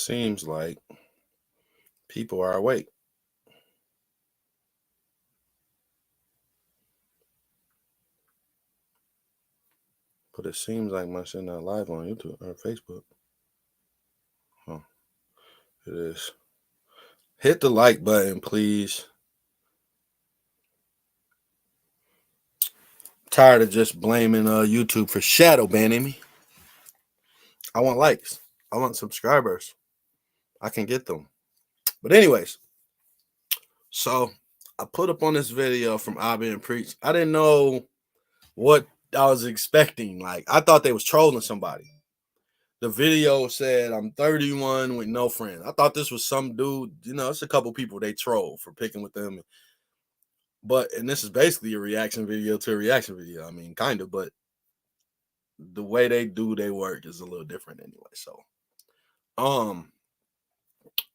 seems like people are awake. But it seems like my shit not live on YouTube or Facebook. Huh. It is. Hit the like button, please. Tired of just blaming YouTube for shadow banning me. I want likes. I want subscribers. I can get them. But anyways, so I put up on this video from Abby and Preach. I didn't know what I was expecting. Like, I thought they was trolling somebody. The video said I'm 31 with no friends. I thought this was some dude, it's a couple people they troll for picking with them. And this is basically a reaction video to a reaction video. I mean, kind of, but the way they do their work is a little different anyway. So,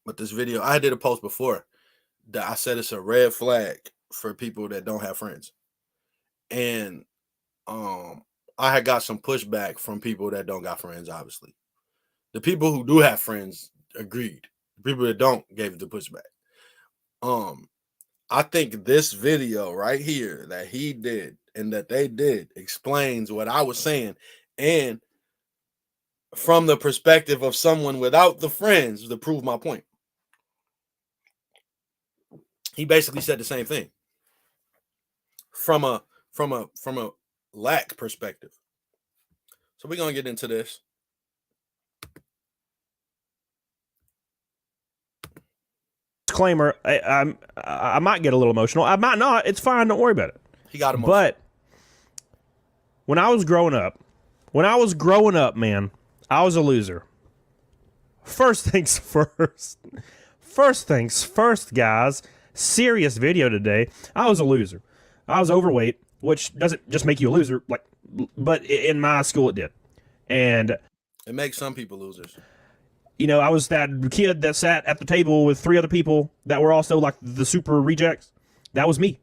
but this video, I did a post before that I said it's a red flag for people that don't have friends. And I had got some pushback from people that don't got friends, obviously. The people who do have friends agreed. The people that don't gave the pushback. I think this video right here that he did and that they did explains what I was saying. And from the perspective of someone without the friends to prove my point. He basically said the same thing. From a lack perspective. So we're gonna get into this. Disclaimer: I might get a little emotional. I might not. It's fine. Don't worry about it. He got emotional. But when I was growing up, man, I was a loser. First things first. First things first, guys. Serious video today. I was a loser. I was overweight, which doesn't just make you a loser, but in my school it did. And it makes some people losers. I was that kid that sat at the table with 3 other people that were also like the super rejects. That was me.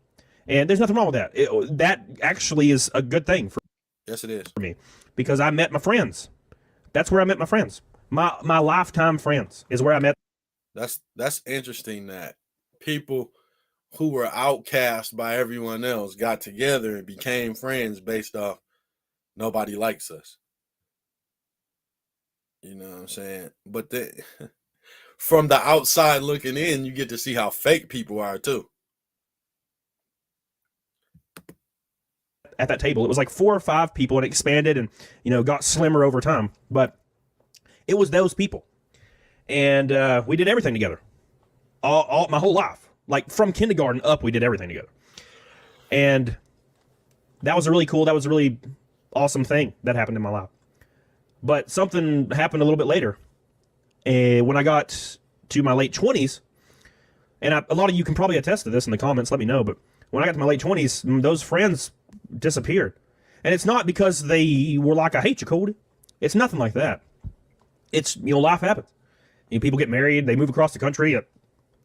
And there's nothing wrong with that. That actually is a good thing for yes, it is for me, because I met my friends. That's where I met my friends. My lifetime friends is where I met. That's interesting that people who were outcast by everyone else got together and became friends based off nobody likes us. You know what I'm saying? But from the outside looking in, you get to see how fake people are too. At that table, it was like 4 or 5 people, and it expanded and got slimmer over time. But it was those people, and we did everything together. All my whole life, like from kindergarten up, we did everything together, and that was a really awesome thing that happened in my life. But something happened a little bit later, when I got to my late 20s, and a lot of you can probably attest to this in the comments. Let me know. But when I got to my late 20s, those friends disappeared, and it's not because they were like, "I hate you, Cody." It's nothing like that. It's life happens. People get married, they move across the country.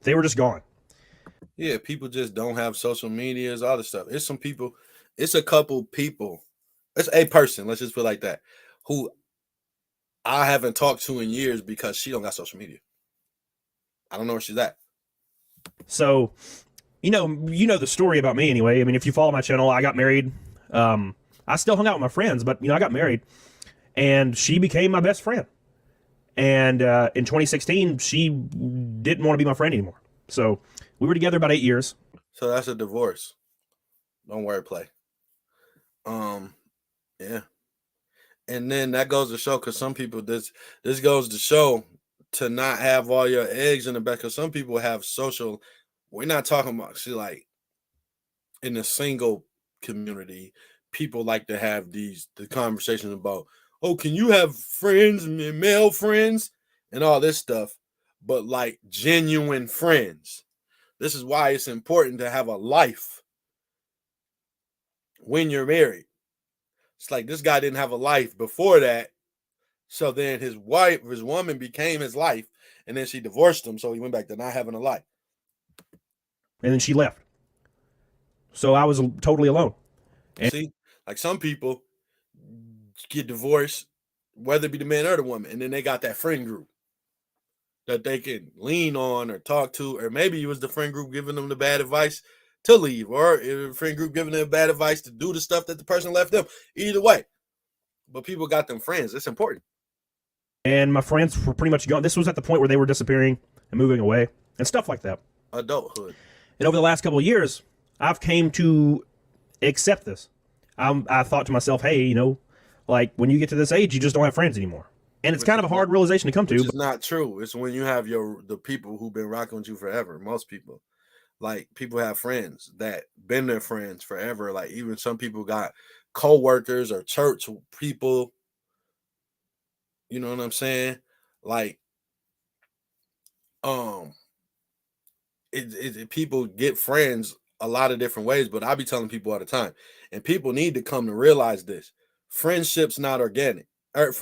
They were just gone. Yeah, people just don't have social medias, all this stuff. It's some people. It's a couple people. It's a person. Let's just put it like that. Who I haven't talked to in years because she don't got social media. I don't know where she's at. So, you know the story about me anyway. I mean, if you follow my channel, I got married. I still hung out with my friends, but I got married, and she became my best friend. And in 2016, she didn't want to be my friend anymore. So we were together about 8 years. So that's a divorce. Don't wordplay. Yeah. And then that goes to show, because some people, this goes to show to not have all your eggs in the basket. Because some people have social. We're not talking about, see, like in a single community, people like to have the conversations about, oh, can you have friends, male friends, and all this stuff, but like genuine friends. This is why it's important to have a life when you're married. It's like this guy didn't have a life before that. So then his woman became his life, and then she divorced him. So he went back to not having a life. And then she left. So I was totally alone. And see, like some people get divorced, whether it be the man or the woman, and then they got that friend group. that they can lean on or talk to, or maybe it was the friend group giving them the bad advice to leave, or a friend group giving them bad advice to do the stuff that the person left them. Either way, but people got them friends. It's important. And my friends were pretty much gone. This was at the point where they were disappearing and moving away and stuff like that. Adulthood. And over the last couple of years, I've came to accept this. I thought to myself, hey, you know, like when you get to this age, you just don't have friends anymore. And it's kind of a hard realization to come to. Which is not true. It's when you have the people who've been rocking with you forever. Most people, like people have friends that been their friends forever. Like even some people got co-workers or church people. You know what I'm saying? Like, people get friends a lot of different ways, but I be telling people all the time, and people need to come to realize this: friendship's not organic. Or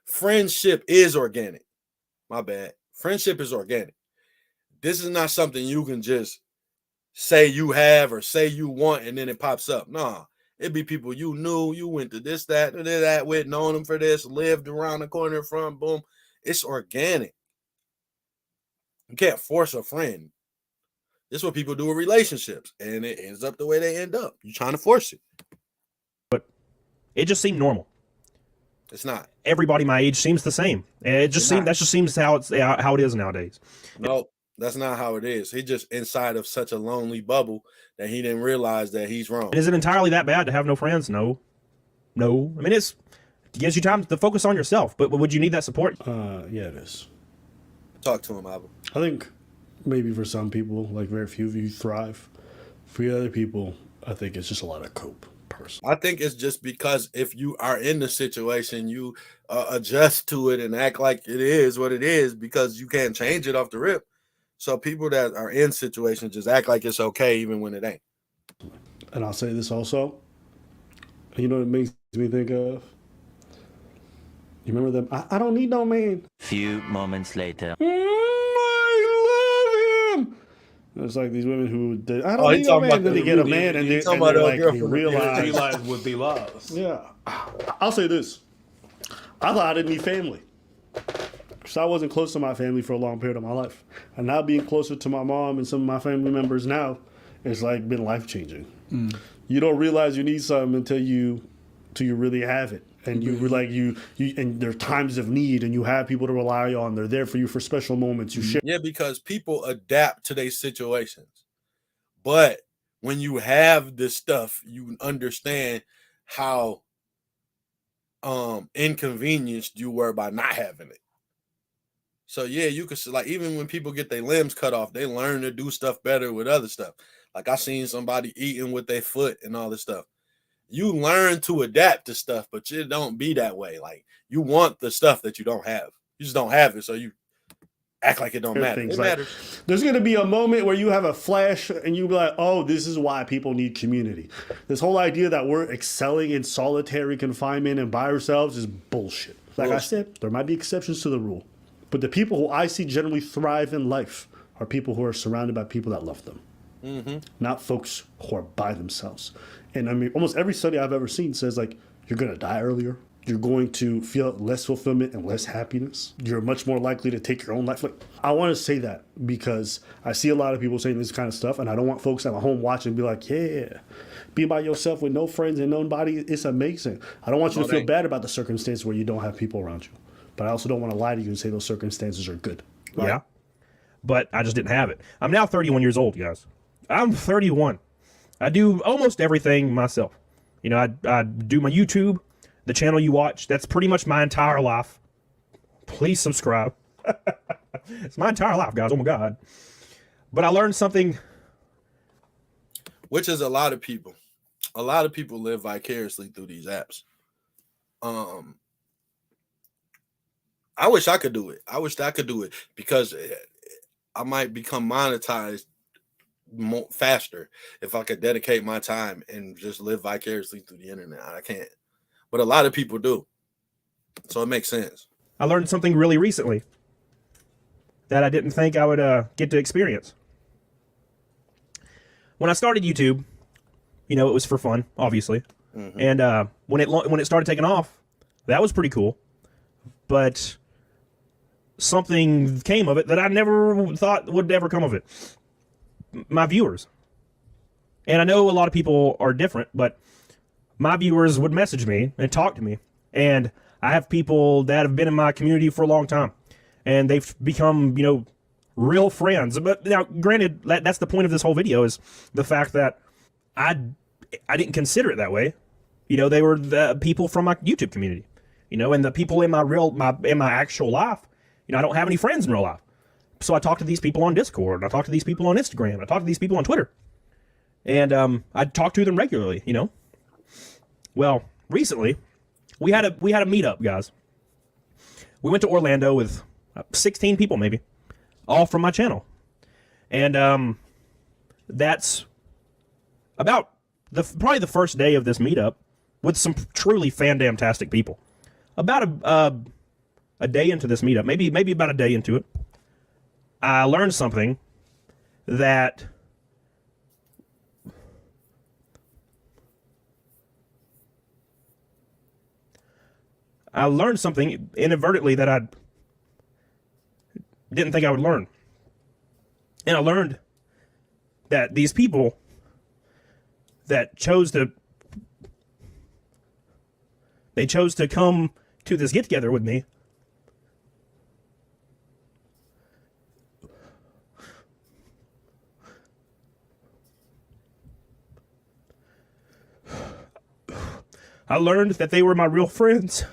friendship is organic. My bad. Friendship is organic. This is not something you can just say you have or say you want and then it pops up. Nah, it'd be people you knew, you went to this, that, or that with, known them for this, lived around the corner from, boom. It's organic. You can't force a friend. This is what people do with relationships, and it ends up the way they end up. You're trying to force it. But it just seemed normal. It's not. Everybody my age seems the same. It just seems how it is nowadays. No, that's not how it is. He just inside of such a lonely bubble that he didn't realize that he's wrong. Is it entirely that bad to have no friends? No. I mean, it gives you time to focus on yourself. But would you need that support? Yeah, it is. Talk to him, Abu. I think maybe for some people, like very few of you, thrive. For the other people, I think it's just a lot of cope. I think it's just because if you are in the situation, you adjust to it and act like it is what it is because you can't change it off the rip. So people that are in situations just act like it's okay even when it ain't. And I'll say this also. You know what it makes me think of? You remember them? I don't need no man. Few moments later. I love him. It's like these women who I don't need no man. Then they get a man and they realize what they lost. Yeah. I'll say this. I thought I didn't need family. Because I wasn't close to my family for a long period of my life. And now being closer to my mom and some of my family members now, it's like been life-changing. You don't realize you need something until you really have it. And you and there are times of need and you have people to rely on. They're there for you for special moments. You share. Yeah, because people adapt to their situations. But when you have this stuff, you understand how inconvenienced you were by not having it. So yeah, you could like even when people get their limbs cut off, they learn to do stuff better with other stuff. Like I seen somebody eating with their foot and all this stuff. You learn to adapt to stuff, but you don't be that way. Like you want the stuff that you don't have. You just don't have it, so you act like it don't matter. It matters. There's going to be a moment where you have a flash and you be like, oh, this is why people need community. This whole idea that we're excelling in solitary confinement and by ourselves is bullshit. Like I said, there might be exceptions to the rule. But the people who I see generally thrive in life are people who are surrounded by people that love them. Not folks who are by themselves. And I mean, almost every study I've ever seen says like, you're going to die earlier. You're going to feel less fulfillment and less happiness. You're much more likely to take your own life. Like, I want to say that because I see a lot of people saying this kind of stuff, and I don't want folks at home watching and be like, yeah, be by yourself with no friends and nobody. It's amazing. I don't want you to feel bad about the circumstance where you don't have people around you. But I also don't want to lie to you and say those circumstances are good. Right? Yeah. But I just didn't have it. I'm now 31 years old, guys. I'm 31. I do almost everything myself. You know, I do my YouTube, the channel you watch. That's pretty much my entire life. Please subscribe. It's my entire life, guys. Oh, my God. But I learned something. Which is a lot of people. A lot of people live vicariously through these apps. I wish I could do it. I wish I could do it because I might become monetized faster if I could dedicate my time and just live vicariously through the internet. I can't. But a lot of people do. So it makes sense. I learned something really recently that I didn't think I would get to experience. When I started YouTube, you know, it was for fun, obviously. And when it started taking off, that was pretty cool. But something came of it that I never thought would ever come of it. My viewers. And I know a lot of people are different, but my viewers would message me and talk to me. And I have people that have been in my community for a long time. And they've become, real friends. But now, granted, that's the point of this whole video, is the fact that I didn't consider it that way. They were the people from my YouTube community, and the people in my actual life. I don't have any friends in real life. So I talk to these people on Discord. I talk to these people on Instagram. I talk to these people on Twitter. And I talk to them regularly, Well, recently, we had a meetup, guys. We went to Orlando with 16 people, maybe, all from my channel. And that's about probably the first day of this meetup with some truly fan-damtastic people. About a day into this meetup, maybe about a day into it, I learned something that inadvertently that I didn't think I would learn. And I learned that these people that chose to come to this get together with me I learned that they were my real friends.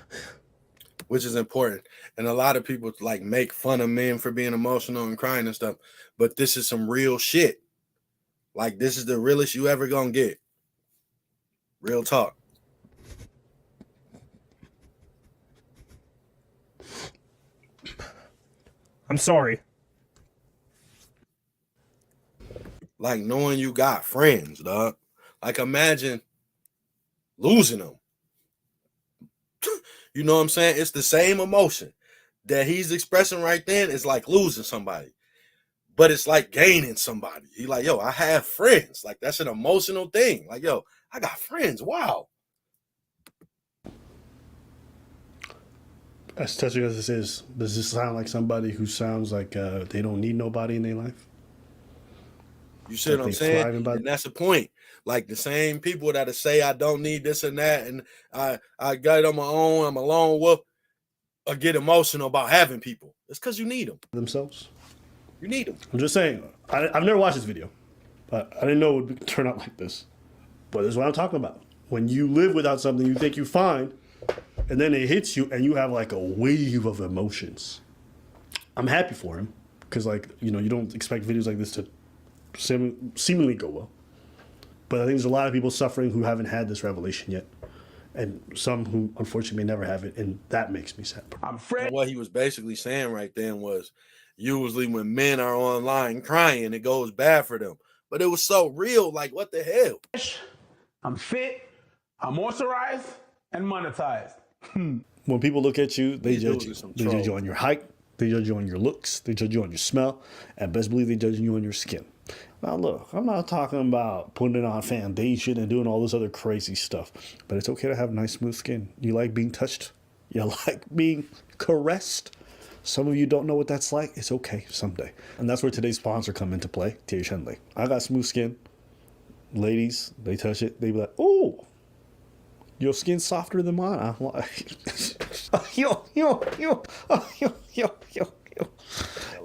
Which is important. And a lot of people make fun of men for being emotional and crying and stuff. But this is some real shit. This is the realest you ever gonna get. Real talk. I'm sorry. Knowing you got friends, dog. Imagine losing them. You know what I'm saying? It's the same emotion that he's expressing right then. It's like losing somebody, but it's like gaining somebody. He yo, I have friends. That's an emotional thing. Yo, I got friends. Wow. As touching as this is, does this sound like somebody who sounds like they don't need nobody in their life? You see what I'm saying? And that's the point. The same people that say I don't need this and that, and I got it on my own, I'm alone with, or get emotional about having people. It's because you need them. Themselves? You need them. I'm just saying, I've never watched this video. I didn't know it would turn out like this. But this is what I'm talking about. When you live without something you think you find, and then it hits you, and you have a wave of emotions. I'm happy for him, because you don't expect videos like this to seemingly go well. But I think there's a lot of people suffering who haven't had this revelation yet. And some who unfortunately may never have it. And that makes me sad. What he was basically saying right then was, usually when men are online crying, it goes bad for them. But it was so real. What the hell? I'm fit, I'm moisturized, and monetized. When people look at you, they judge you. They judge you on your height. They judge you on your looks. They judge you on your smell. And best believe they judge you on your skin. Now, look, I'm not talking about putting on foundation and doing all this other crazy stuff, but it's okay to have nice, smooth skin. You like being touched? You like being caressed? Some of you don't know what that's like. It's okay someday. And that's where today's sponsor come into play, TH Henley. I got smooth skin. Ladies, they touch it. They be like, oh, your skin's softer than mine. I'm like, yo.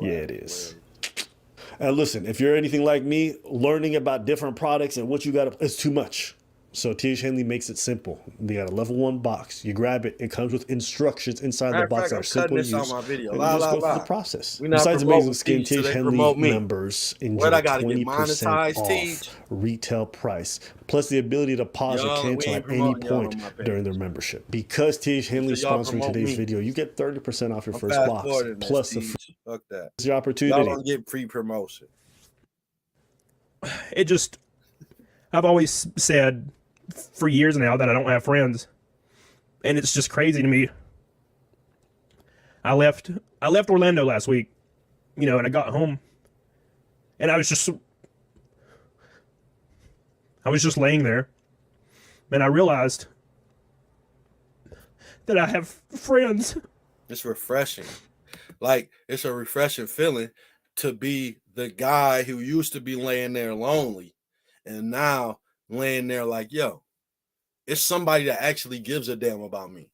Yeah, it is. And listen, if you're anything like me, learning about different products and what you got is too much. So TH Henley makes it simple. They got a level 1 box. You grab it. It comes with instructions inside the box that are simple to use. And you just go through the process. Besides Amazing Skin, TH Henley members enjoy 20% off retail price. Plus the ability to pause or cancel at any point during their membership. Because TH Henley is sponsoring today's video, you get 30% off your first box. Plus the free. Fuck that. It's your opportunity. Y'all don't get free promotion. I've always said for years now that I don't have friends, and it's just crazy to me. I left Orlando last week, and I got home, and I was just laying there, and I realized that I have friends. It's refreshing. Like, it's a refreshing feeling to be the guy who used to be laying there lonely and now laying there like, yo, it's somebody that actually gives a damn about me.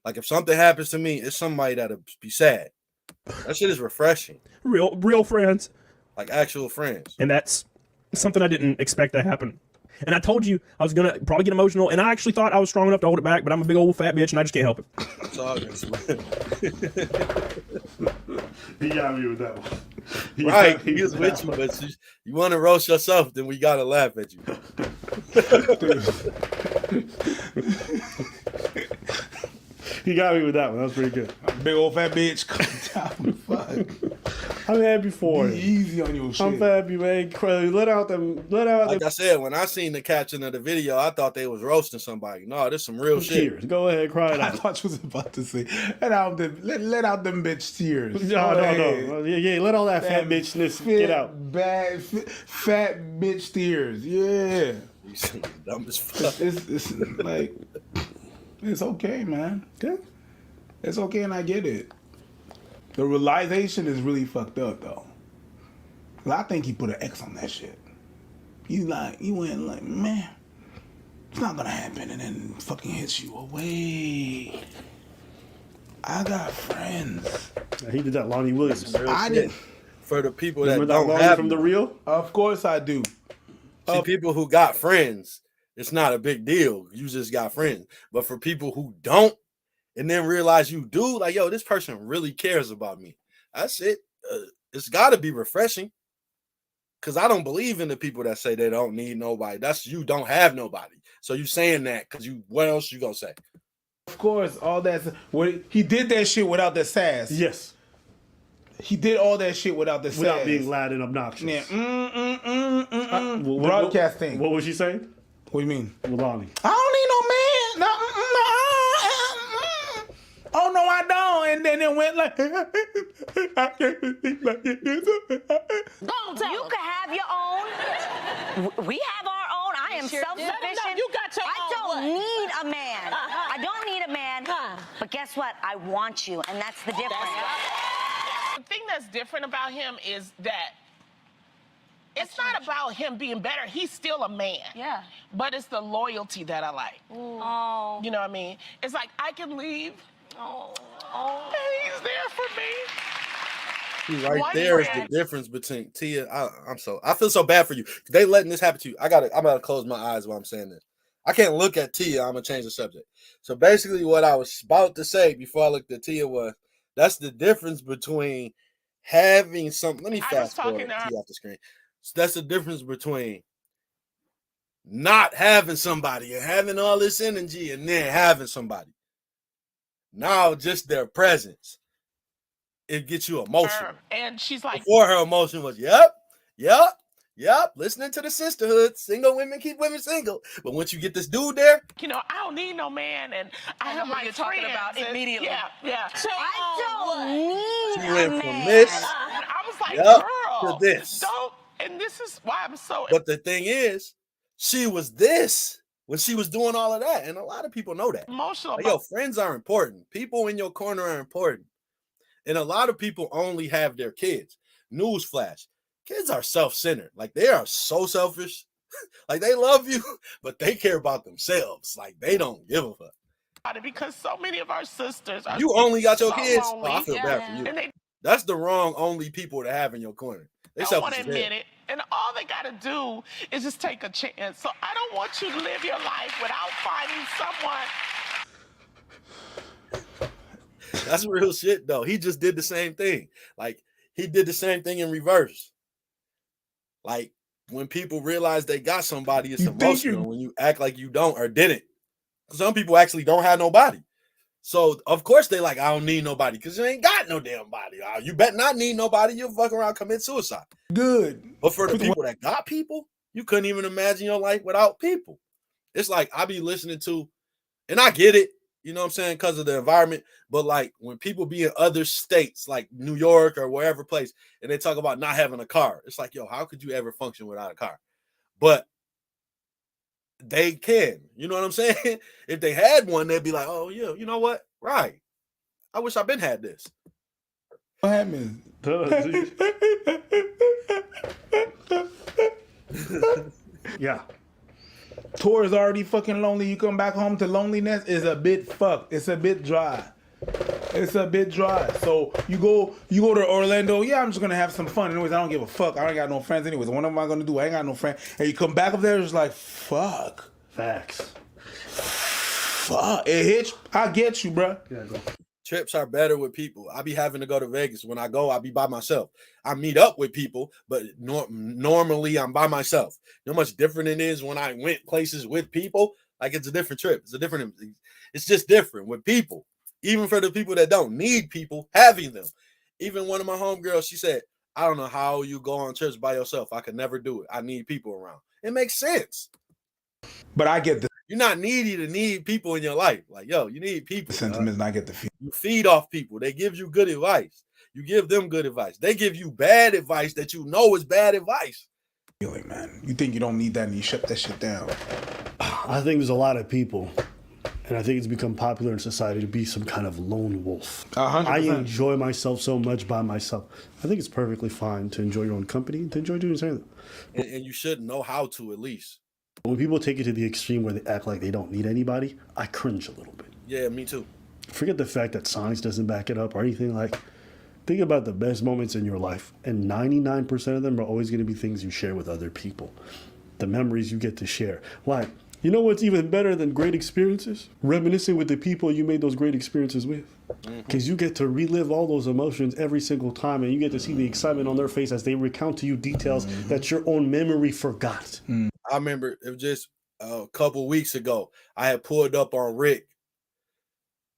Like, if something happens to me, it's somebody that'll be sad. That shit is refreshing. Real friends. Like actual friends. And that's something I didn't expect to happen. And I told you I was gonna probably get emotional, and I actually thought I was strong enough to hold it back, but I'm a big old fat bitch, and I just can't help it. It's all good. He got me with that one. Right, he was with you, but you want to roast yourself, then we gotta laugh at you. He got me with that one. That was pretty good. Big old fat bitch. Come down. Fuck. I'm happy for Be it. easy on your shit. I'm happy, man. Let out them. Like I said, when I seen the caption of the video, I thought they was roasting somebody. No, this some real shit. tears. Go ahead, cry it I out. thought you was about to say, let out them bitch tears. No. Go ahead. Yeah. Let all that fat bitchness get out. Fat bitch tears. Yeah. You dumb as fuck. It's like, it's okay, man. Yeah. It's okay, and I get it. The realization is really fucked up, though. 'Cause I think he put an X on that shit. He went like, man, it's not gonna happen, and then fucking hits you away. I got friends. He did that Lonnie Williams. I didn't. For the people that Remember don't that Lonnie have from The them. Real? Of course I do. See, people who got friends, it's not a big deal. You just got friends. But for people who don't, and then realize you do, like, yo, this person really cares about me. That's it. It's got to be refreshing. Because I don't believe in the people that say they don't need nobody. That's you don't have nobody. So you saying that because what else you gonna say? Of course, all that. He did that shit without the sass. Yes. He did all that shit without the sass. Without being loud and obnoxious. Yeah. What- Broadcasting. What was she saying? What do you mean? With Lonnie. I don't need no man. Oh no, I don't. And then it went like, I can't believe like this. You can have your own. We have our own. I am self-sufficient. You got your I own don't what? need a man. I don't need a man. But guess what? I want you, and that's the difference. The thing that's different about him is that it's not about him being better. He's still a man. Yeah. But it's the loyalty that I like. Oh. You know what I mean? It's like I can leave. And he's there for me. See, right One there is the friend. difference between Tia. I feel so bad for you. They letting this happen to you. I'm about to close my eyes while I'm saying this. I can't look at Tia. I'm gonna change the subject. So basically, what I was about to say before I looked at Tia was that's the difference between having something. Let me I was fast talking forward to her. Tia off the screen. So that's the difference between not having somebody and having all this energy and then having somebody. Now, just their presence, it gets you emotional. And she's like, Before her emotion was, yep, listening to the sisterhood, single women keep women single. But once you get this dude there, you know, I don't need no man, and I have who my you're talking friends, about and- immediately. Yeah. So I don't need she a went man. from this I was like, Yup, girl, to this. don't. And this is why I'm so. But the thing is, she was this when she was doing all of that. And a lot of people know that. emotional. Like, yo, friends are important. People in your corner are important. And a lot of people only have their kids. Newsflash. Kids are self-centered. Like, they are so selfish. Like, they love you, but they care about themselves. Like, they don't give a fuck. about it because so many of our sisters are You only got your so kids. lonely, Oh, I feel bad for you. and they That's the wrong only people to have in your corner. They don't want selfish to as hell. admit it. And all they got to do is just take a chance. So I don't want you to live your life without finding someone. That's real shit, though. He just did the same thing. Like, he did the same thing in reverse. Like, when people realize they got somebody, it's You think emotional. When you act like you don't or didn't. Some people actually don't have nobody. So, of course, they like, I don't need nobody because you ain't got no damn body. You better not need nobody. You'll fuck around, commit suicide. Good. But for the people that got people, you couldn't even imagine your life without people. It's like I be listening to, and I get it, you know what I'm saying, because of the environment. But like when people be in other states, like New York or wherever place, and they talk about not having a car, it's like, yo, how could you ever function without a car? But they can, you know what I'm saying? If they had one, they'd be like, oh, yeah, you know what? Right. I wish I've been had this. What happened? Yeah. Tour is already fucking lonely. You come back home to loneliness is a bit fucked. It's a bit dry. It's a bit dry. So you go to Orlando. Yeah, I'm just gonna have some fun. Anyways, I don't give a fuck. I ain't got no friends. Anyways, what am I gonna do? I ain't got no friend. And you come back up there, it's like fuck. Facts. Fuck. It hits. I get you, bro. Yeah, go. Trips are better with people. I be having to go to Vegas. When I go, I be by myself. I meet up with people, but normally I'm by myself. You know how much different it is when I went places with people? Like, it's a different trip. It's just different with people. Even for the people that don't need people, having them. Even one of my homegirls, she said, I don't know how you go on trips by yourself. I could never do it. I need people around. It makes sense. But I get the You're not needy to need people in your life. Like, yo, you need people. sentiments, and I get the feeling. You feed off people. They give you good advice. You give them good advice. They give you bad advice that you know is bad advice. Man, you think you don't need that and you shut that shit down. I think there's a lot of people, and I think it's become popular in society to be some kind of lone wolf. 100%. I enjoy myself so much by myself. I think it's perfectly fine to enjoy your own company and to enjoy doing something. And you should know how to at least. When people take it to the extreme where they act like they don't need anybody, I cringe a little bit. Yeah, me too. Forget the fact that science doesn't back it up or anything. Like, think about the best moments in your life, and 99% of them are always going to be things you share with other people. The memories you get to share. Like, you know what's even better than great experiences? Reminiscing with the people you made those great experiences with. Because you get to relive all those emotions every single time, and you get to see the excitement on their face as they recount to you details that your own memory forgot. I remember it was just a couple weeks ago. I had pulled up on Rick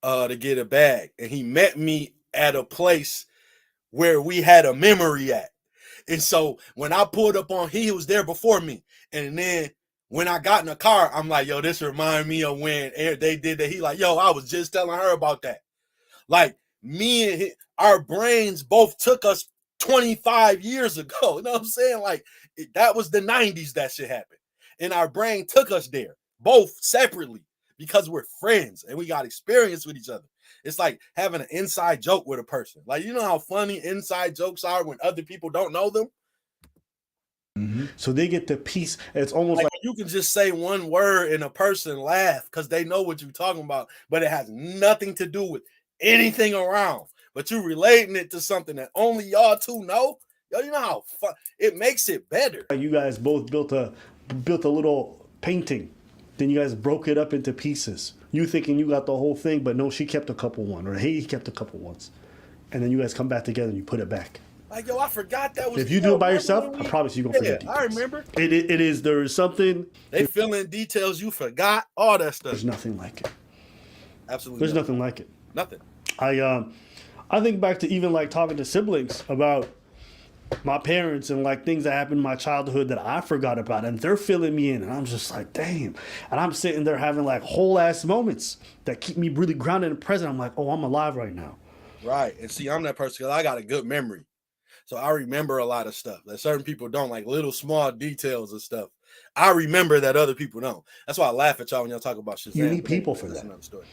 to get a bag, and he met me at a place where we had a memory at. And so when I pulled up on, he was there before me. And then when I got in the car, I'm like, yo, this remind me of when they did that. He like, yo, I was just telling her about that. Like, me and our brains both took us 25 years ago. You know what I'm saying? Like, that was the 90s that shit happened. And our brain took us there, both separately, because we're friends and we got experience with each other. It's like having an inside joke with a person. Like, you know how funny inside jokes are when other people don't know them? So they get the piece. It's almost like you can just say one word and a person laugh because they know what you're talking about, but it has nothing to do with anything around. But you're relating it to something that only y'all two know. Yo, you know how fun it makes it better. you guys both built a little painting. Then you guys broke it up into pieces. You thinking you got the whole thing, but no, she kept a couple one, or he kept a couple ones. And then you guys come back together and you put it back. Like, yo, I forgot that was. If you do it by yourself, I promise you gonna forget details. I remember. It is. There is something. They fill in details you forgot, all that stuff. There's nothing like it. Absolutely. There's nothing like it. Nothing. I think back to even like talking to siblings about my parents and like things that happened in my childhood that I forgot about, and they're filling me in, and I'm just like, damn. And I'm sitting there having like whole ass moments that keep me really grounded and present. I'm like, oh, I'm alive right now. Right. And see, I'm that person because I got a good memory. So I remember a lot of stuff that certain people don't, like little small details of stuff. I remember that other people don't. That's why I laugh at y'all when y'all talk about Shazam. You need people for That's that. another story.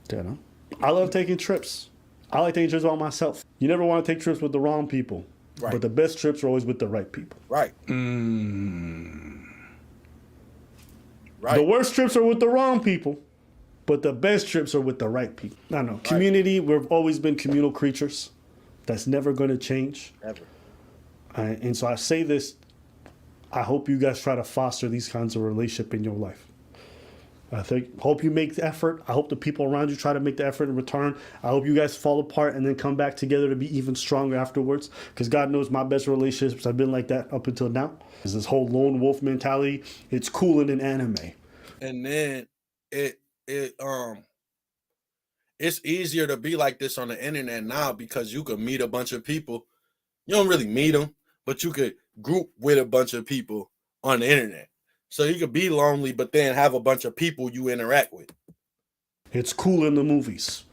You know? I love taking trips. I like taking trips by myself. You never want to take trips with the wrong people. Right. But the best trips are always with the right people. Right. Right. The worst trips are with the wrong people, but the best trips are with the right people. I don't know. Community, we've always been communal creatures. That's never going to change. Ever. And so I say this, I hope you guys try to foster these kinds of relationship in your life. Hope you make the effort. I hope the people around you try to make the effort in return. I hope you guys fall apart and then come back together to be even stronger afterwards. Because God knows my best relationships have been like that up until now. There's this whole lone wolf mentality. It's cool in an anime. And then it's easier to be like this on the internet now because you can meet a bunch of people. You don't really meet them, but you could group with a bunch of people on the internet. So you could be lonely, but then have a bunch of people you interact with. It's cool in the movies.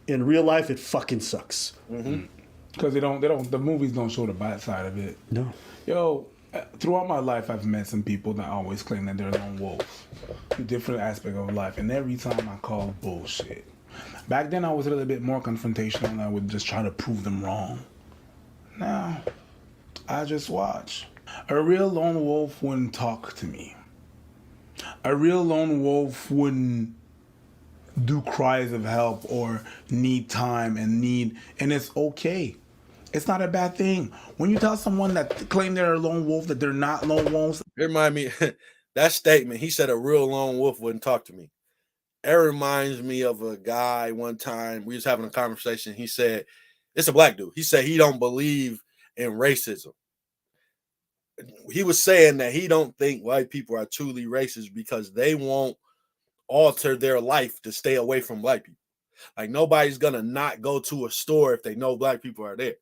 In real life, it fucking sucks. Because the movies don't show the bad side of it. No. Yo, throughout my life, I've met some people that always claim that they're lone wolves. Different aspect of life. And every time I call bullshit. Back then, I was a little bit more confrontational, and I would just try to prove them wrong. Now, I just watch. A real lone wolf wouldn't talk to me. A real lone wolf wouldn't do cries of help or need time and it's okay. It's not a bad thing. When you tell someone that claim they're a lone wolf that they're not lone wolves, It remind me that statement. He said a real lone wolf wouldn't talk to me. It reminds me of a guy one time. We was having a conversation. He said, it's a black dude. He said he don't believe in racism. He was saying that he don't think white people are truly racist because they won't alter their life to stay away from black people. Like nobody's gonna not go to a store if they know black people are there.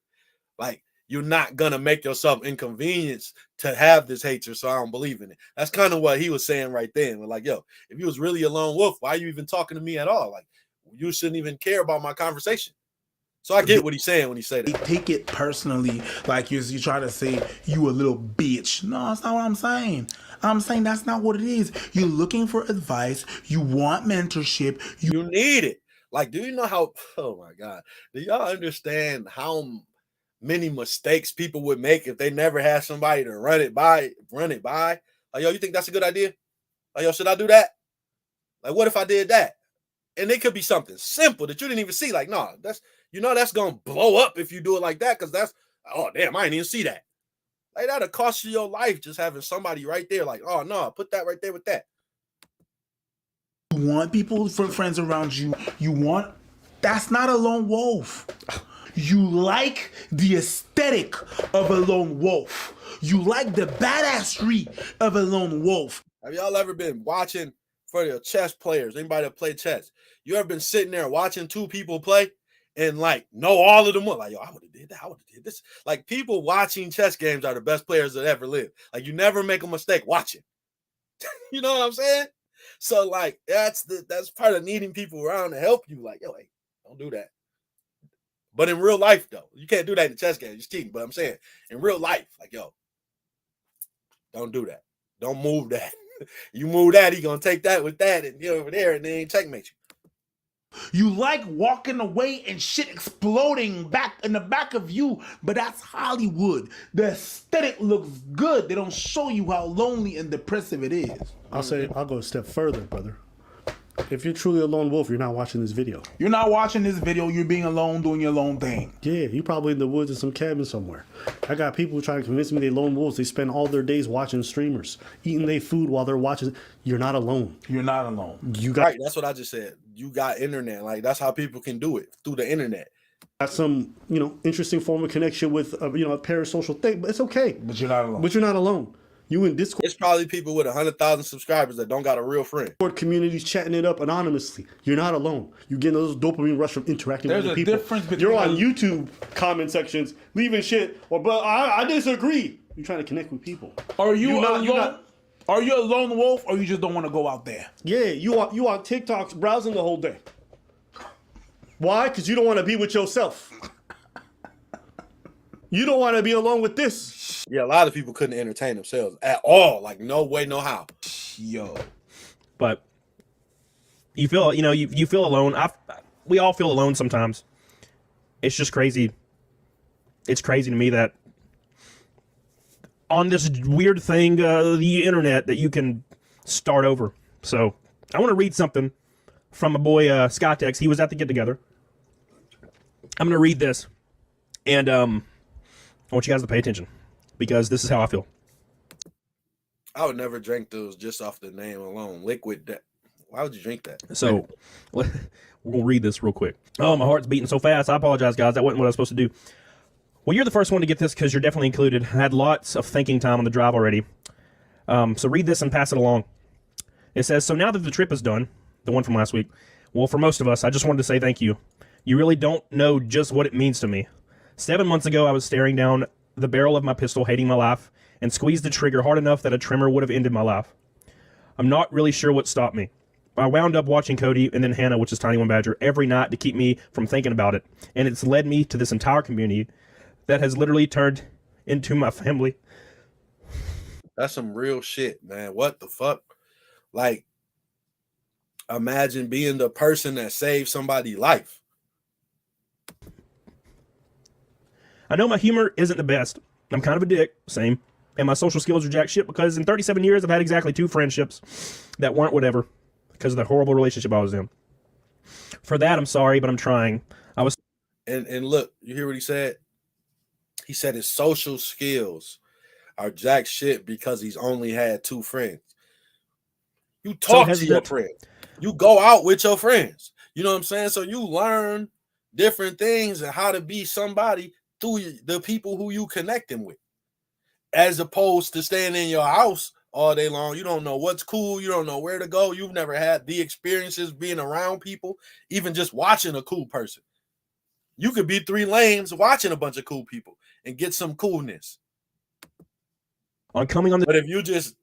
Like you're not gonna make yourself inconvenienced to have this hatred, so I don't believe in it. That's kind of what he was saying right then. Like, yo, if you was really a lone wolf, why are you even talking to me at all? Like, you shouldn't even care about my conversation. So I get what he's saying when he say they that. take it personally, like you try to say you a little bitch. No, that's not what I'm saying. I'm saying that's not what it is. You're looking for advice. You want mentorship. You need it. Like, do you know how? Oh my God, do y'all understand how many mistakes people would make if they never had somebody to run it by? Like, yo, you think that's a good idea? Like, yo, should I do that? Like, what if I did that? And it could be something simple that you didn't even see. Like, no, that's gonna blow up if you do it like that, because that's, oh damn, I didn't even see that. Like, that'll cost you your life just having somebody right there. Like, oh no, put that right there with that. You want people, friends around you. That's not a lone wolf. You like the aesthetic of a lone wolf. You like the badassery of a lone wolf. Have y'all ever been watching for the chess players? Anybody that play chess? You ever been sitting there watching two people play and like know all of them? Like, yo, I would have did that. I would have did this. Like, people watching chess games are the best players that ever lived. Like, you never make a mistake watching. You know what I'm saying? So like, that's part of needing people around to help you. Like, yo, hey, don't do that. But in real life, though, you can't do that in the chess game. It's cheating. But I'm saying, in real life, like, yo, don't do that. Don't move that. You move that, he gonna take that with that and get over there and then checkmate you. You like walking away and shit exploding back in the back of you, but that's Hollywood. The aesthetic looks good. They don't show you how lonely and depressive it is. I'll go a step further, brother. If you're truly a lone wolf, you're not watching this video. You're not watching this video. You're being alone, doing your lone thing. Yeah, you're probably in the woods in some cabin somewhere. I got people trying to convince me they're lone wolves. They spend all their days watching streamers, eating their food while they're watching. You're not alone. You're not alone. You got Right, that's what I just said. You got internet. Like, that's how people can do it, through the internet. some, interesting form of connection with, a parasocial thing, but it's okay. But you're not alone. But you're not alone. You in Discord It's probably people with 100,000 subscribers that don't got a real friend. communities chatting it up anonymously. You're not alone. You're getting those dopamine rush from interacting There's with a other people. difference between You're on YouTube comment sections leaving shit, but I disagree. You're trying to connect with people. Are you You're not- alone? you're not- Are you a lone wolf, or you just don't want to go out there? Yeah, you on TikToks browsing the whole day. Why? Because you don't want to be with yourself. You don't want to be alone with this. Yeah, a lot of people couldn't entertain themselves at all. Like, no way, no how. Yo. But you feel, you feel alone. We all feel alone sometimes. It's just crazy. It's crazy to me that on this weird thing, the internet, that you can start over. So I want to read something from my boy Scottex. He was at the get together. I'm going to read this, and I want you guys to pay attention, because this is how I feel. I would never drink those just off the name alone. Liquid. Why would you drink that? So we're going to read this real quick. Oh, my heart's beating so fast. I apologize, guys. That wasn't what I was supposed to do. Well, you're the first one to get this because you're definitely included. I had lots of thinking time on the drive already. So read this and pass it along. It says, so now that the trip is done, the one from last week, well, for most of us, I just wanted to say thank you. You really don't know just what it means to me. 7 months ago, I was staring down the barrel of my pistol, hating my life, and squeezed the trigger hard enough that a tremor would have ended my life. I'm not really sure what stopped me. I wound up watching Cody and then Hannah, which is Tiny One Badger, every night to keep me from thinking about it. And it's led me to this entire community that has literally turned into my family. That's some real shit, man. What the fuck? Like, Imagine being the person that saved somebody's life. I know my humor isn't the best. I'm kind of a dick, same. And my social skills are jack shit because in 37 years I've had exactly 2 friendships that weren't whatever because of the horrible relationship I was in. For that, I'm sorry, but I'm trying. And look, you hear what he said? He said his social skills are jack shit because he's only had 2 friends. You talk to your friends. You go out with your friends. You know what I'm saying? So you learn different things and how to be somebody through the people who you connecting with, as opposed to staying in your house all day long. You don't know what's cool. You don't know where to go. You've never had the experiences being around people, even just watching a cool person. You could be 3 lanes watching a bunch of cool people and get some coolness. On coming on But if you just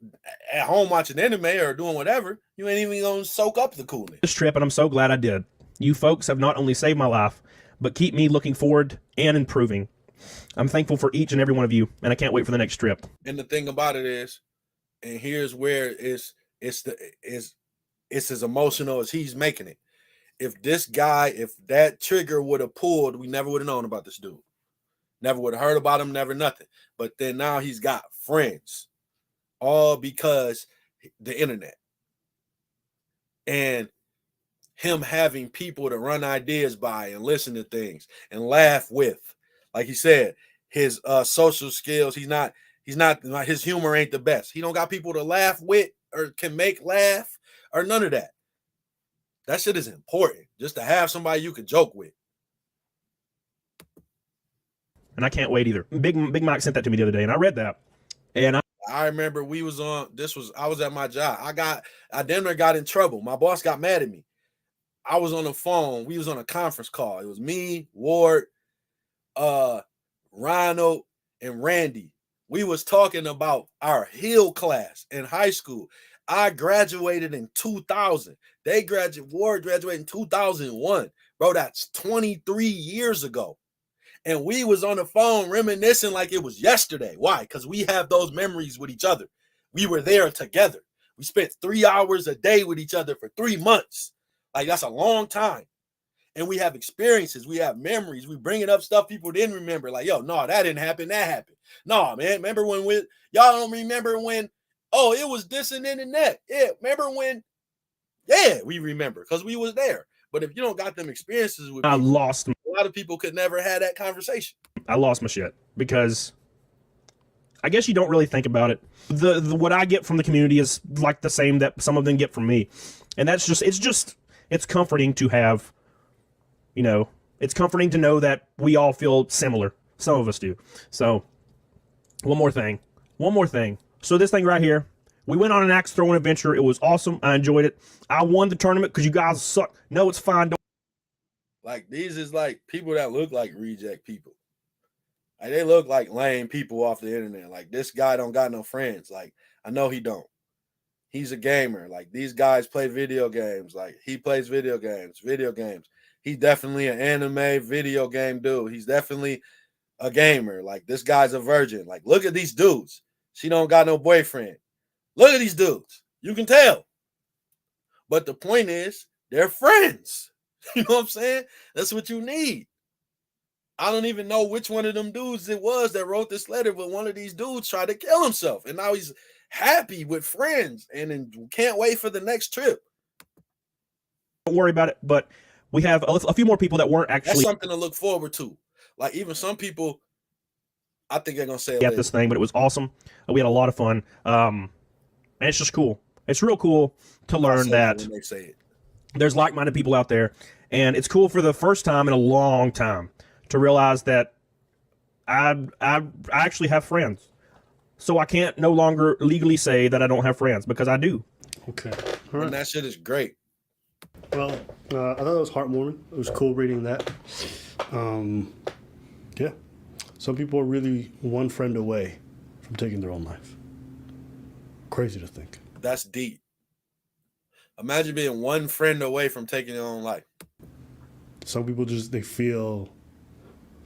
at home watching anime or doing whatever, you ain't even gonna soak up the coolness. this trip, and I'm so glad I did. You folks have not only saved my life, but keep me looking forward and improving. I'm thankful for each and every one of you, and I can't wait for the next trip. And the thing about it is, and here's where it's as emotional as he's making it. If that trigger would have pulled, we never would have known about this dude. Never would have heard about him, never nothing. But then now he's got friends, all because the internet. And him having people to run ideas by and listen to things and laugh with. Like he said, his social skills, his humor ain't the best. He don't got people to laugh with or can make laugh or none of that. That shit is important, just to have somebody you can joke with. And I can't wait either. Big Mike sent that to me the other day, and I read that. And I remember I was at my job. I damn near got in trouble. My boss got mad at me. I was on the phone. We was on a conference call. It was me, Ward, Ronald, and Randy. We was talking about our Hill class in high school. I graduated in 2000. Ward graduated in 2001. Bro, that's 23 years ago. And we was on the phone reminiscing like it was yesterday. Why? Because we have those memories with each other. We were there together. We spent 3 hours a day with each other for 3 months. Like, that's a long time. And we have experiences. We have memories. We bringing up stuff people didn't remember. Like, yo, no, that didn't happen. That happened. No, man. Remember when y'all don't remember when, oh, it was this and then and that. Yeah, remember when? Yeah, we remember because we was there. But if you don't got them experiences with people, a lot of people could never have that conversation. I lost my shit because I guess you don't really think about it. The what I get from the community is like the same that some of them get from me. And that's just it's comforting to have, it's comforting to know that we all feel similar. Some of us do. So one more thing. So this thing right here, we went on an axe throwing adventure. It was awesome. I enjoyed it. I won the tournament because you guys suck. No, it's fine. Like, these is like people that look like reject people. Like, they look like lame people off the internet. Like, this guy don't got no friends. Like, I know he don't. He's a gamer. Like, these guys play video games. Like, he plays video games. He's definitely an anime video game dude. He's definitely a gamer. Like, this guy's a virgin. Like, look at these dudes. She don't got no boyfriend. Look at these dudes. You can tell. But the point is, they're friends. You know what I'm saying? That's what you need. I don't even know which one of them dudes it was that wrote this letter, but one of these dudes tried to kill himself. And now he's happy with friends and can't wait for the next trip. Don't worry about it. But we have a few more people that weren't actually. That's something to look forward to. Like, even some people, I think they're going to say it at this thing, but it was awesome. We had a lot of fun. And it's just cool. It's real cool to learn that there's like-minded people out there. And it's cool for the first time in a long time to realize that I actually have friends. So I can't no longer legally say that I don't have friends because I do. Okay. All right. And that shit is great. Well, I thought it was heartwarming. It was cool reading that. Yeah. Some people are really one friend away from taking their own life. Crazy to think. That's deep. Imagine being one friend away from taking your own life. Some people they feel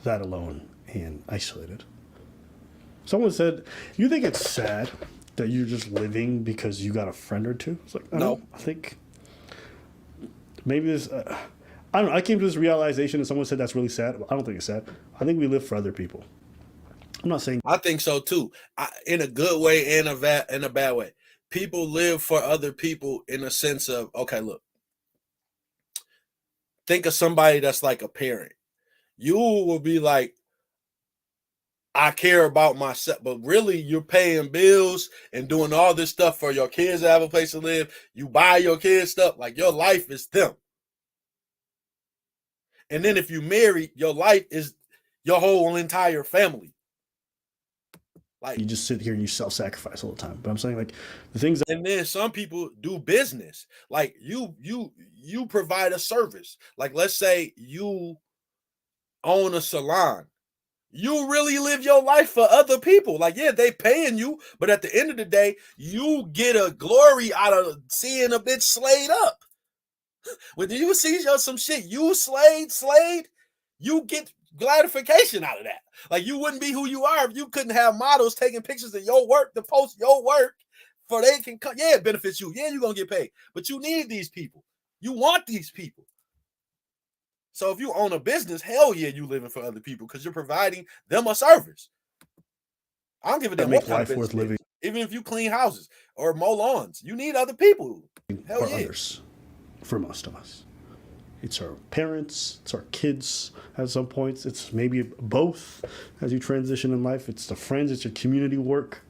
that alone and isolated. Someone said, you think it's sad that you're just living because you got a friend or two? It's like, no. I think maybe this. I don't know. I came to this realization, and someone said that's really sad. I don't think it's sad. I think we live for other people. I'm not saying I think so too. In a good way and in a bad way. People live for other people in a sense of, okay, look. Think of somebody that's like a parent. You will be like, I care about myself, but really you're paying bills and doing all this stuff for your kids to have a place to live. You buy your kids stuff, like your life is them. And then if you marry, your life is your whole entire family. Like, you just sit here and you self-sacrifice all the time. But I'm saying, like, the things that, and then some people do business. Like you provide a service. Like, let's say you own a salon. You really live your life for other people. Like, yeah, they paying you, but at the end of the day, you get a glory out of seeing a bitch slayed up. When you see some shit you slayed, you get gratification out of that. Like, you wouldn't be who you are if you couldn't have models taking pictures of your work to post your work for they can come. Yeah, it benefits you. Yeah, you're gonna get paid, but you need these people. You want these people. So if you own a business, hell yeah, you living for other people because you're providing them a service. I don't give a damn what make kind of life business worth it is. living. Even if you clean houses or mow lawns, you need other people. Hell Are yeah. others for most of us. It's our parents, it's our kids at some points, it's maybe both as you transition in life. It's the friends, it's your community work.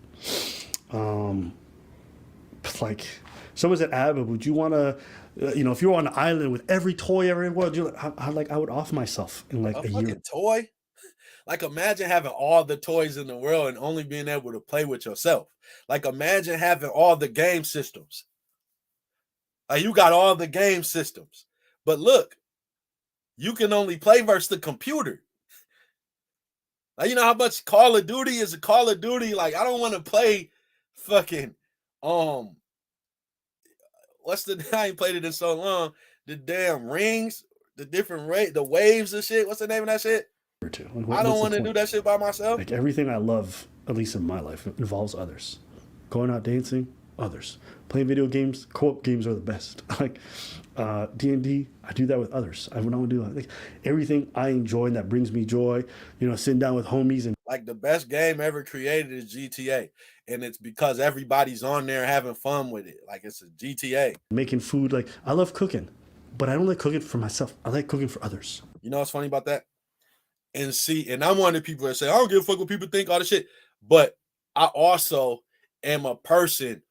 Like someone said, Abba, would you want to, if you were on an island with every toy ever in the world, you're like, I would off myself in like A a fucking year. toy? Like, imagine having all the toys in the world and only being able to play with yourself. Like, imagine having all the game systems. Like, you got all the game systems. But look, you can only play versus the computer. Like, you know how much Call of Duty is a Call of Duty? Like, I don't want to play fucking, I ain't played it in so long. The damn rings, the different the waves and shit. What's the name of that shit? Or two. I don't want to do that shit by myself. Like everything I love, at least in my life, involves others. Going out dancing, others. Playing video games, co-op games are the best. Like D&D, I do that with others. I want to do like everything I enjoy and that brings me joy. Sitting down with homies and Like, the best game ever created is GTA, and it's because everybody's on there having fun with it. Like, it's a GTA. making food. Like I love cooking, but I don't like cooking for myself. I like cooking for others. You know what's funny about that? And I'm one of the people that say, I don't give a fuck what people think, all this shit. But I also am a person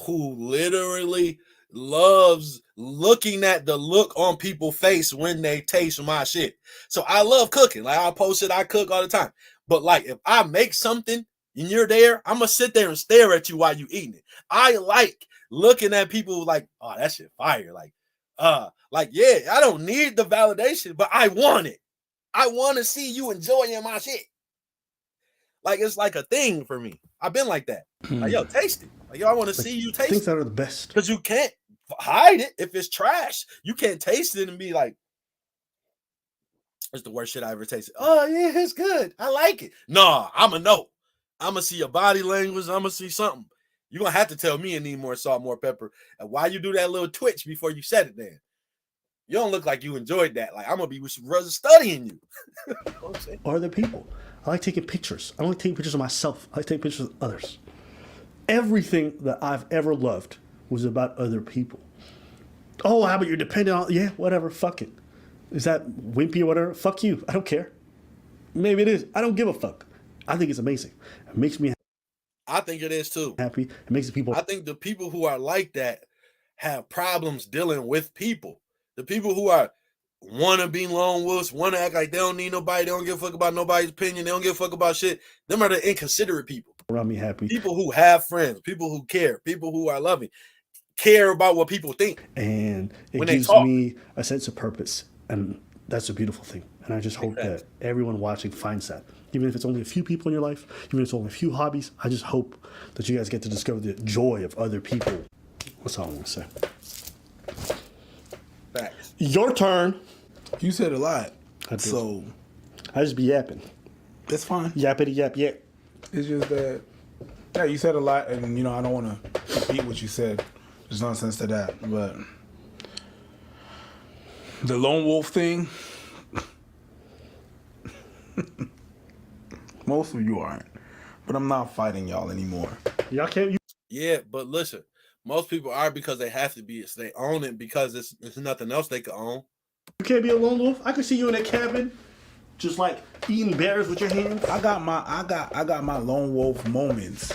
who literally loves looking at the look on people's face when they taste my shit. So I love cooking. Like, I'll post it, I cook all the time. But like, if I make something and you're there, I'm gonna sit there and stare at you while you eating it. I like looking at people like, oh, that shit fire. Like, yeah, I don't need the validation, but I want it. I want to see you enjoying my shit. Like, it's like a thing for me. I've been like that. Like, yo, taste it. Like, yo, I want to see you taste Things it. that are the best. Because you can't hide it if it's trash. You can't taste it and be like, it's the worst shit I ever tasted. Oh, yeah, it's good. I like it. No, I'm a no. I'm going to see your body language. I'm going to see something. You're going to have to tell me I need more salt, more pepper. And why you do that little twitch before you said it then? You don't look like you enjoyed that. Like, I'm going to be studying you. You know what I'm saying? Are there people? I like taking pictures. I don't like taking pictures of myself. I like taking pictures of others. Everything that I've ever loved was about other people. Oh, how about you're dependent on, yeah, whatever, fuck it. Is that wimpy or whatever? Fuck you. I don't care. Maybe it is. I don't give a fuck. I think it's amazing. It makes me I think it is too. happy. It makes the people. I think the people who are like that have problems dealing with people. The people who want to be lone wolves, want to act like they don't need nobody, they don't give a fuck about nobody's opinion, they don't give a fuck about shit. Them are the inconsiderate people. Around me happy. People who have friends, people who care, people who are loving, care about what people think. And it when they gives talk. me a sense of purpose. And that's a beautiful thing. And I just hope that everyone watching finds that. Even if it's only a few people in your life, even if it's only a few hobbies, I just hope that you guys get to discover the joy of other people. That's all I want to say. Facts. Your turn. You said a lot. I did. So I just be yapping. that's fine. Yappity yap yap. It's just that, yeah, you said a lot, and I don't want to repeat what you said. There's no sense to that. But The lone wolf thing. Most of you aren't, but I'm not fighting y'all anymore. Y'all can't. Yeah, but listen, most people are because they have to be. It's they own it because it's nothing else they could own. You can't be a lone wolf. I can see you in a cabin, just like eating bears with your hands. I got my lone wolf moments.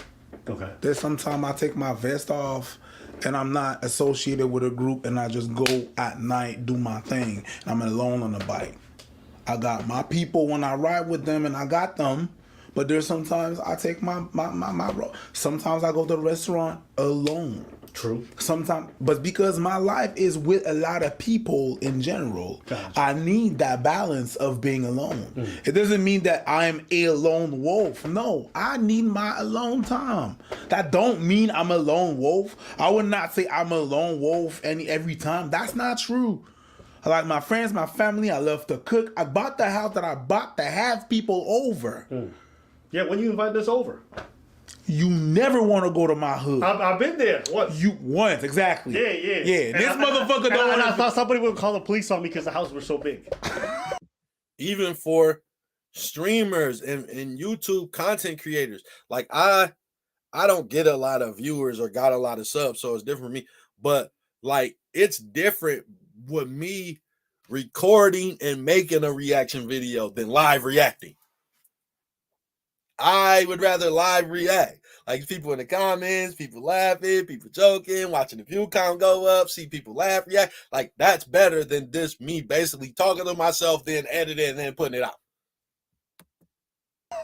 Okay. There's sometimes I take my vest off and I'm not associated with a group and I just go at night, do my thing. And I'm alone on the bike. I got my people when I ride with them and I got them. But there's sometimes I take my sometimes I go to the restaurant alone. True. Sometimes, but because my life is with a lot of people in general, I need that balance of being alone. It doesn't mean that I'm a lone wolf. No, I need my alone time. That don't mean I'm a lone wolf. I would not say I'm a lone wolf every time. That's not true. I like my friends, my family. I love to cook. I bought the house that I bought to have people over. Yeah, when you invite us over. You never want to go to my hood. I've been there. What? You once, exactly. Yeah. This motherfucker don't And I want thought somebody would call the police on me because the house was so big. Even for streamers and YouTube content creators, like I don't get a lot of viewers or got a lot of subs, so it's different for me. But like it's different with me recording and making a reaction video than live reacting. I would rather live react. Like people in the comments, people laughing, people joking, watching the view count go up, see people laugh, react. Like that's better than this me basically talking to myself, then editing and then putting it out.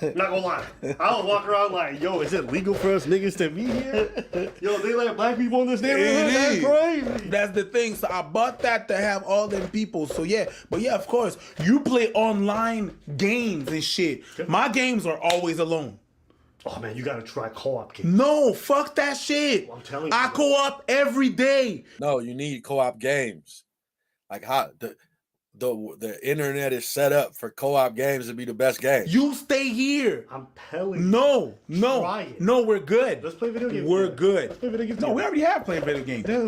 Not gonna lie. I was walking around like, yo, is it legal for us niggas to be here? Yo, they let black people in this neighborhood? That's crazy. That's the thing. So I bought that to have all them people. So yeah, but yeah, of course, you play online games and shit. My games are always alone. Oh man, you gotta try co-op games. No, fuck that shit. Well, I'm telling you, I co-op every day. No, you need co-op games. Like how the internet is set up for co-op games to be the best game. You stay here. I'm telling you. No, Try it. no, we're good. Let's play video games. We're together. good. Let's play video games. No, we together. already have played video games. Yeah,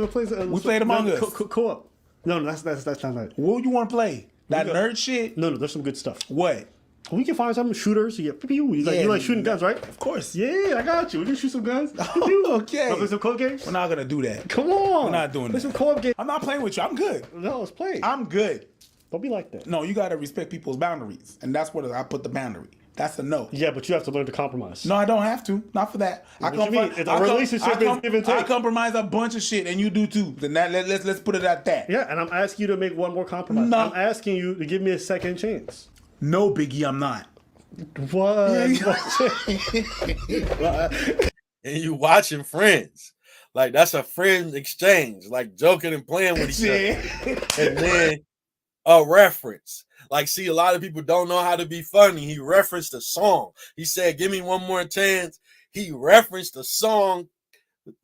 we played Among Us. Co-op. No, that's not it. What you want to play? That got- nerd shit? No, there's some good stuff. What? We can find some shooters. You like shooting guns, right? Of course. Yeah, I got you. We can shoot some guns. Okay. Wanna play some co-op games? We're not gonna do that. Come on. We're not doing Play that. some co-op games. I'm not playing with you. I'm good. No, let's play. I'm good. Don't be like that. No, you gotta respect people's boundaries, and that's where I put the boundary. That's a no. Yeah, but you have to learn to compromise. No, I don't have to. Not for that. What you mean? It's a relationship is give and take. I compromise a bunch of shit, and you do too. Then let's put it at that. Yeah, and I'm asking you to make one more compromise. No. I'm asking you to give me a second chance. No, Biggie, I'm not. What? And you watching Friends. Like that's a friend exchange, like joking and playing with each other. And then a reference. Like, see, a lot of people don't know how to be funny. He referenced a song. He said, "Give me one more chance." He referenced a song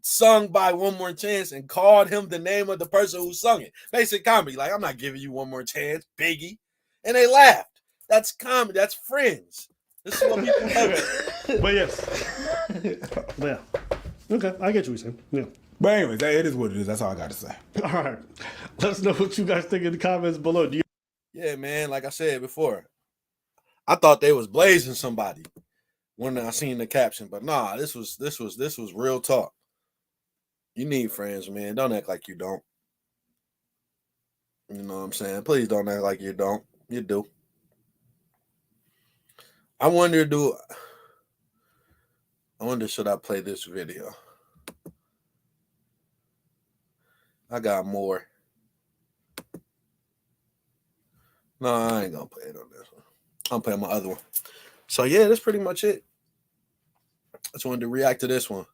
sung by One More Chance and called him the name of the person who sung it. Basic comedy. Like, I'm not giving you one more chance, Biggie. And they laughed. That's comedy. That's Friends. This is what people do. But yes. But yeah. Okay, I get what you're saying. Yeah. But anyways, it is what it is. That's all I got to say. All right. Let us know what you guys think in the comments below. Do you Yeah, man. Like I said before, I thought they was blazing somebody when I seen the caption, but nah, this was real talk. You need friends, man. Don't act like you don't. You know what I'm saying? Please don't act like you don't. You do. I wonder, should I play this video? I got more. No, I ain't gonna play it on this one. I'm playing my other one. So yeah, that's pretty much it. I just wanted to react to this one.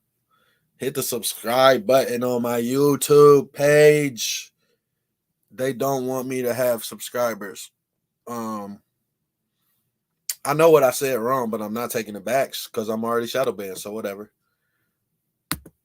Hit the subscribe button on my YouTube page. They don't want me to have subscribers. I know what I said wrong, but I'm not taking it back because I'm already shadow banned, so whatever.